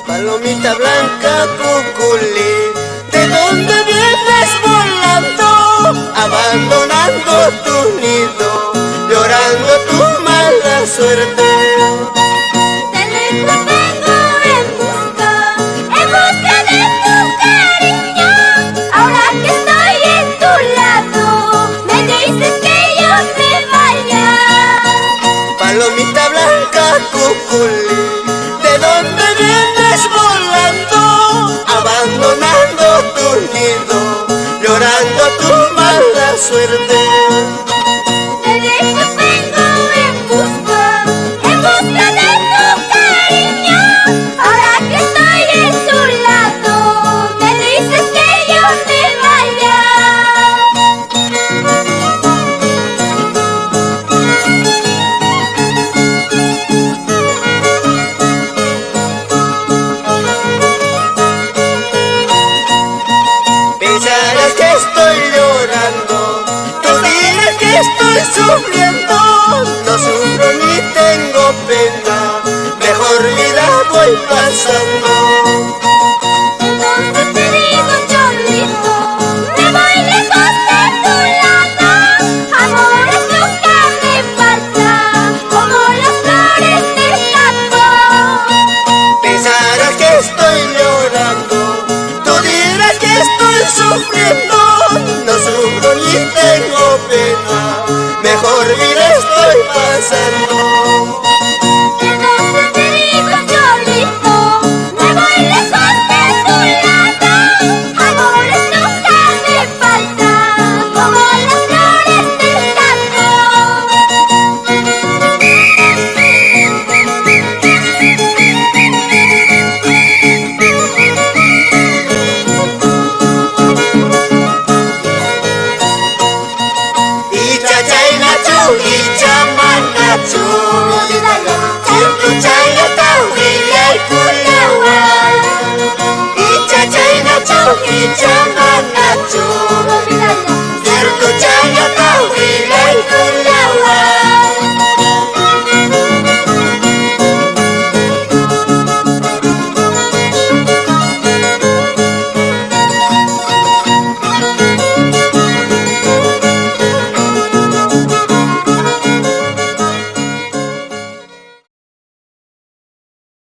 Palomita blanca, cuculí, ¿de dónde vienes volando? Abandonando tu nido, llorando tu mala suerte. De lejos vengo en busca de tu cariño. Ahora que estoy en tu lado, me dices que yo me vaya. Palomita blanca, cuculí, ¿de dónde vienes volando? Abandonando tu nido, llorando tu mala suerte. De lejos vengo en busca de tu cariño. Ahora que estoy en tu lado, me dices que yo me vaya. Pensarás que estoy llorando, tú dirás que estoy sufriendo. No sufro ni tengo pena, mejor vida voy pasando. Entonces te digo, cholito, me voy lejos de tu lado. Amores nunca me faltan, como las flores del campo. Pensarás que estoy llorando, tú dirás que estoy sufriendo. No sufro ni tengo pena, mejor vida estoy pasando.